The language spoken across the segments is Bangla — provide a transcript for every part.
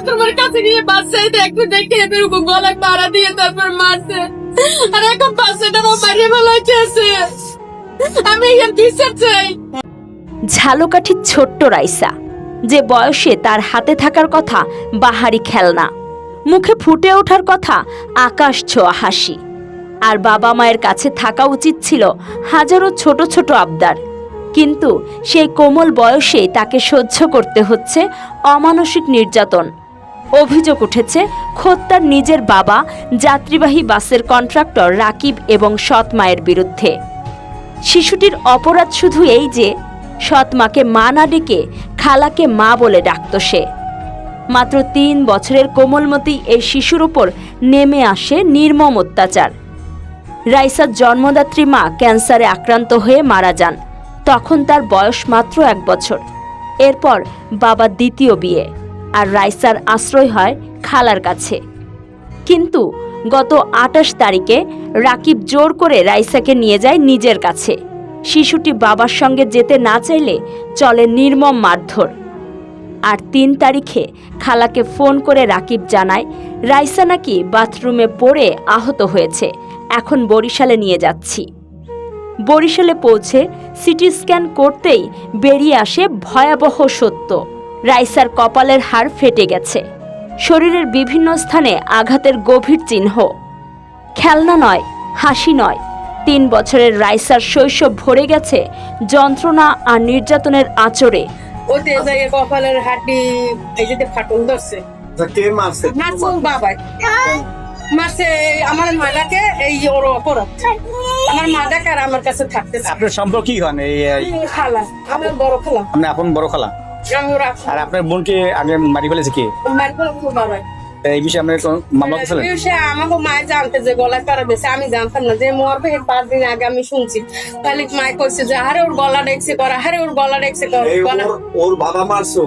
বাথরুমের কাছে গিয়ে বাচ্চাইতে একটু দেখে এরকম গলায় মারা দিয়ে তারপর মারছে। আর এখন বাচ্চাটা মারিয়ে ফেলাইতেছে। আমি এর বিচার চাই। ঝালকাঠির ছোট্ট রাইসা, যে বয়সে তার হাতে থাকার কথা বাহারি খেলনা, মুখে ফুটে ওঠার কথা আকাশ ছোঁয়া হাসি, আর বাবা মায়ের কাছে থাকা উচিত ছিল হাজারো ছোট ছোট আবদার। কিন্তু সেই কোমল বয়সে তাকে সহ্য করতে হচ্ছে অমানসিক নির্যাতন। অভিযোগ উঠেছে খোদ তার নিজের বাবা যাত্রীবাহী বাসের কন্ট্রাক্টর রাকিব এবং সৎ মায়ের বিরুদ্ধে। শিশুটির অপরাধ শুধু এই যে সৎ মাকে মা না ডেকে খালাকে মা বলে ডাকত সে। মাত্র 3 বছরের কোমলমতি এই শিশুর উপর নেমে আসে নির্মম অত্যাচার। রাইসার জন্মদাত্রী মা ক্যান্সারে আক্রান্ত হয়ে মারা যান, তখন তার বয়স মাত্র 1 বছর। এরপর বাবার দ্বিতীয় বিয়ে, আর রাইসার আশ্রয় হয় খালার কাছে। কিন্তু গত 28 তারিখে রাকিব জোর করে রাইসাকে নিয়ে যায় নিজের কাছে। শিশুটি বাবার সঙ্গে যেতে না চাইলে চলে নির্মম মারধর। আর 3 তারিখে খালাকে ফোন করে রাকিব জানায় রাইসা নাকি বাথরুমে পড়ে আহত হয়েছে, এখন বরিশালে নিয়ে যাচ্ছি। বরিশালে পৌঁছে সিটি স্ক্যান করতেই বেরিয়ে আসে ভয়াবহ সত্য। রাইসার কপালের হাড় ফেটে গেছে, শরীরের বিভিন্ন স্থানে আঘাতের গভীর চিহ্ন। খেলনা নয়, হাসি নয়, 3 বছরের রাইসার শৈশব ভরে গেছে যন্ত্রণা আর নির্যাতনের আঁচড়ে। ওতে জায়গায় কপালের হাড্ডি এই যে ফাটল ধরছে। কে মারছে? মারছে ওর বাবাই। মারছে আমার মাদাকে, এই ওর অপরাধ। আমার মাদাকে আর আমার কাছে থাকতেছে। আপনার সম্পর্ক কি হন? এই খালা, আমার বড় খালা। আপনি আপন বড় খালা? আর আপনার বোনকে আগে মারি ফেলেছে কে? মারি ফেলেছে বাবাই। এই বিষয়ে আপনি মামলা করছিলেন? এই বিষয়ে আমাকে মায় জানতে যে গলায় কারা দিয়েছে, আমি জানতাম না। যে মরবে এর 5 দিন আগে আমি শুনছি। তাহলে মায় কইছে যে আরে ওর গলা ডেকছে করা, আরে ওর গলা ডেকছে করা। ওর বাবা মারছো?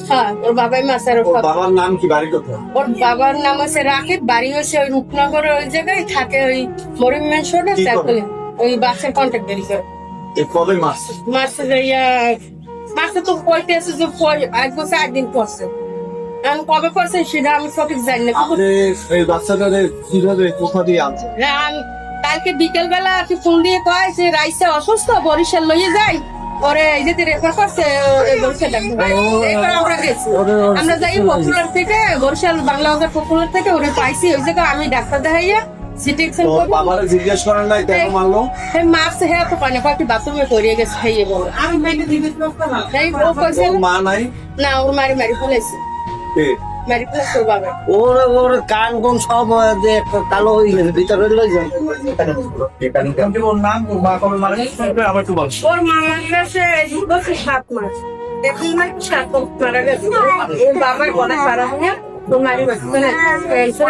হ্যাঁ, ওর বাবাই মারছে। আর ওর বাবার নাম কি, বাড়ি কোথায়? ওর বাবার নাম হচ্ছে রাকিব, বাড়ি হচ্ছে ওই রূপনগরের ওই জায়গায় থাকে, ওই মরিম মেনশনে। তারপরে ওই বাসের কন্ট্রাক্টরি করে। কবে মারছে? মারছে যে মারছে তো কইতেছে যে 1 বছর 8 দিন পড়ছে। এখন কবে পড়ছে সেটা আমি সঠিক জানি না। আপনি এই বাচ্চাটারে কিভাবে কোথা দিয়ে আনছেন? কালকে বিকেল বেলা আর কি ফোন দিয়ে কয় যে রাইসা অসুস্থ, বরিশাল লইয়ে যাই। পরে এই যে রেফার করছে বরিশাল ডাক্তার। এবার আমরা গেছি, আমরা যাই পপুলার থেকে, বরিশাল বাংলা বাজার পপুলার থেকে ওরে পাইছি। ওই জায়গায় আমি ডাক্তার দেখাইয়া সিটি স্ক্যান করব। বাবারে জিজ্ঞেস করেন নাই কেন মারলো? হে মারছে, হে তো পানি কয়েকটি বাথরুমে করিয়ে গেছে। খাইয়ে বলে আমি মেয়েকে জিজ্ঞেস করতাম না। এই ও কইছে মা নাই? না, ওর মারি ফেলাইছে। মারি ফেলাইছে ওর বাবা। ওর কান কোন সব যে কালো হয়ে গেছে, ভিতরে লই যায়। ওর নাম, ওর মা কবে মারা গেছে আবার একটু বল। ওর মা মারা গেছে 7 মাস। এখন মাস 7 মাস মারা গেছে। ওর বাবার গলা খারাপ হয়ে তো মারি ফেলাইছে।